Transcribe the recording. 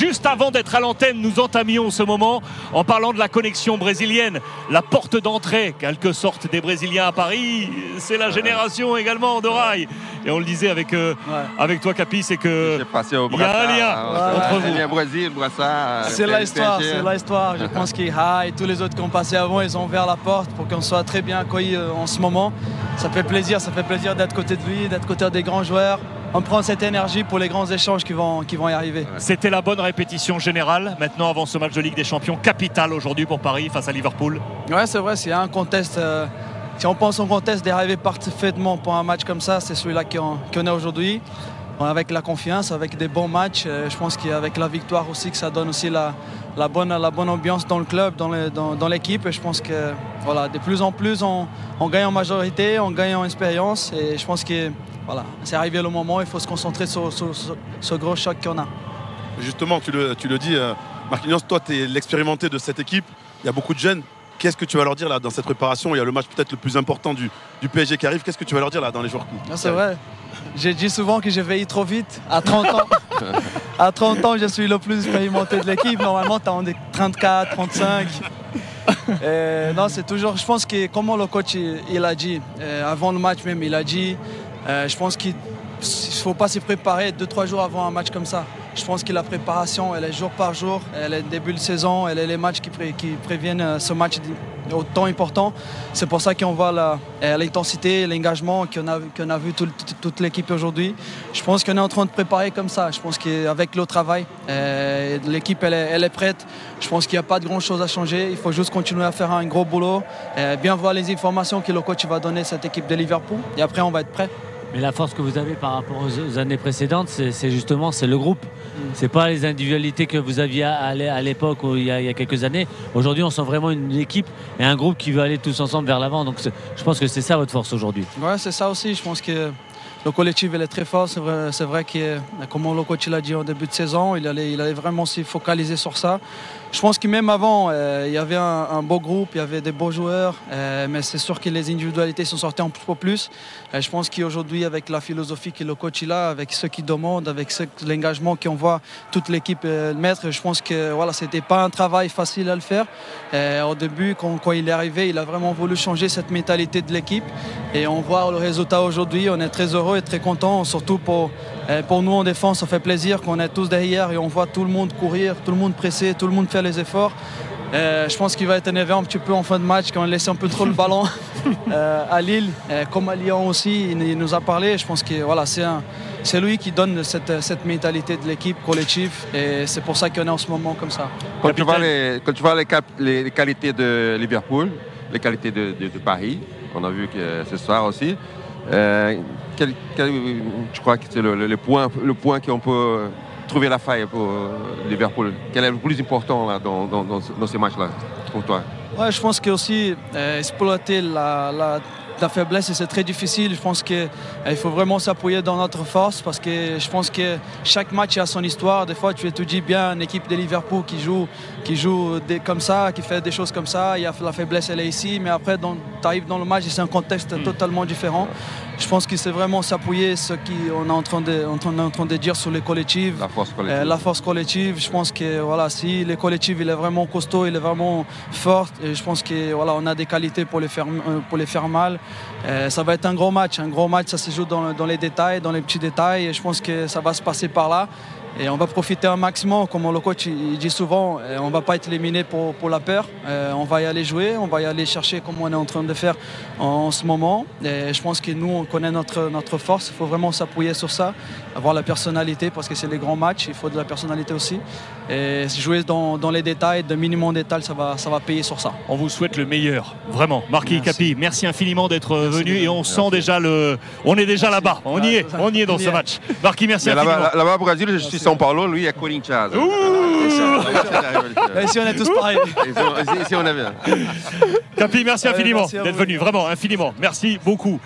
juste avant d'être à l'antenne, nous entamions ce moment en parlant de la connexion brésilienne, la porte d'entrée, quelque sorte, des Brésiliens à Paris. C'est la génération également de Rai. Et on le disait avec toi, Capi, c'est que il y a un lien entre vous. Brésil, Brassard, c'est l'histoire. Je pense que Rai et tous les autres qui ont passé avant, ils ont ouvert la porte pour qu'on soit très bien accueillis en ce moment. Ça fait plaisir d'être côté de lui, d'être côté des grands joueurs. On prend cette énergie pour les grands échanges qui vont y arriver. C'était la bonne répétition générale. Maintenant, avant ce match de Ligue des Champions, capital aujourd'hui pour Paris face à Liverpool. Ouais, c'est vrai, c'est un contest. Si on pense au contest d'arriver parfaitement pour un match comme ça, c'est celui-là qu'on a aujourd'hui. Avec la confiance, avec des bons matchs. Je pense qu'avec la victoire aussi, que ça donne aussi la bonne ambiance dans le club, dans l'équipe. Et je pense que voilà, de plus en plus, on gagne en majorité, on gagne en expérience. Et je pense que voilà, c'est arrivé le moment, il faut se concentrer sur ce gros choc qu'on a. Justement, tu le dis, Marquinhos, toi, tu es l'expérimenté de cette équipe. Il y a beaucoup de jeunes. Qu'est-ce que tu vas leur dire là dans cette préparation? Il y a le match peut-être le plus important du PSG qui arrive. Qu'est-ce que tu vas leur dire là dans les jours qui C'est vrai. J'ai dit souvent que je vieillis trop vite. À 30 ans, à 30 ans, je suis le plus expérimenté de l'équipe. Normalement, tu as 34, 35. Non, c'est toujours. Je pense que, comme le coach il a dit, avant le match même, il a dit, je pense qu'il ne faut pas se préparer 2-3 jours avant un match comme ça. Je pense que la préparation, elle est jour par jour, elle est début de saison, elle est les matchs qui préviennent ce match autant important. C'est pour ça qu'on voit l'intensité, l'engagement qu'on a vu toute l'équipe aujourd'hui. Je pense qu'on est en train de préparer comme ça. Je pense qu'avec le travail, l'équipe elle est prête. Je pense qu'il n'y a pas de grand chose à changer. Il faut juste continuer à faire un gros boulot, bien voir les informations que le coach va donner à cette équipe de Liverpool. Et après, on va être prêt. Mais la force que vous avez par rapport aux années précédentes, c'est justement le groupe. C'est pas les individualités que vous aviez à l'époque, il y a quelques années. Aujourd'hui, on sent vraiment une équipe et un groupe qui veut aller tous ensemble vers l'avant. Donc je pense que c'est ça votre force aujourd'hui. Ouais, c'est ça aussi. Je pense que le collectif il est très fort. C'est vrai que, comme le coach l'a dit en début de saison, il allait vraiment s'y focaliser sur ça. Je pense que même avant, il y avait un beau groupe, il y avait des beaux joueurs, mais c'est sûr que les individualités sont sorties un peu plus. Je pense qu'aujourd'hui, avec la philosophie que le coach il a, avec ceux qui demandent, avec l'engagement qu'on voit toute l'équipe mettre, je pense que voilà, c'était pas un travail facile à le faire. Au début, quand il est arrivé, il a vraiment voulu changer cette mentalité de l'équipe. Et on voit le résultat aujourd'hui, on est très heureux et très contents, surtout pour nous en défense, ça fait plaisir qu'on est tous derrière et on voit tout le monde courir, tout le monde presser, tout le monde faire les efforts. Je pense qu'il va être énervé un petit peu en fin de match quand on laisse un peu trop le ballon à Lille, comme à Lyon aussi, il nous a parlé. Je pense que voilà, c'est lui qui donne cette mentalité de l'équipe collective et c'est pour ça qu'on est en ce moment comme ça. Quand tu vois les qualités de Liverpool, les qualités de Paris, on a vu que ce soir aussi, je crois que c'est le point qu'on peut trouver la faille pour Liverpool. Quel est le plus important là, dans ces matchs-là pour toi? Ouais, je pense que aussi exploiter la faiblesse, c'est très difficile. Je pense qu'il faut vraiment s'appuyer dans notre force parce que je pense que chaque match a son histoire. Des fois, tu étudies bien une équipe de Liverpool qui joue comme ça, qui fait des choses comme ça. Il y a la faiblesse, elle est ici, mais après, tu arrives dans le match et c'est un contexte totalement différent. Je pense que c'est vraiment s'appuyer ce qu'on est en train de dire sur les collectifs. La force collective. Je pense que voilà, si les collectifs il est vraiment costaud, il est vraiment fort, et je pense que voilà, on a des qualités pour les faire mal. Ça va être un gros match. Un gros match, ça se joue dans les détails, dans les petits détails, et je pense que ça va se passer par là. Et on va profiter un maximum, comme le coach il dit souvent, on ne va pas être éliminé pour la peur. On va y aller jouer, on va y aller chercher comme on est en train de faire en ce moment. Et je pense que nous, on connaît notre force, il faut vraiment s'appuyer sur ça, avoir la personnalité parce que c'est les grands matchs, il faut de la personnalité aussi. Et jouer dans les détails, de minimum détails, ça va payer sur ça. On vous souhaite le meilleur, vraiment. Marquis Capi, merci infiniment d'être venu et on sent déjà on est déjà là-bas, on y est dans ce match. Marquis, merci infiniment. Là-bas au Brésil, je suis São Paulo, lui à Corinthians. Ici on est tous pareils. Ici on est bien. Capi, merci infiniment d'être venu, vraiment infiniment. Merci beaucoup.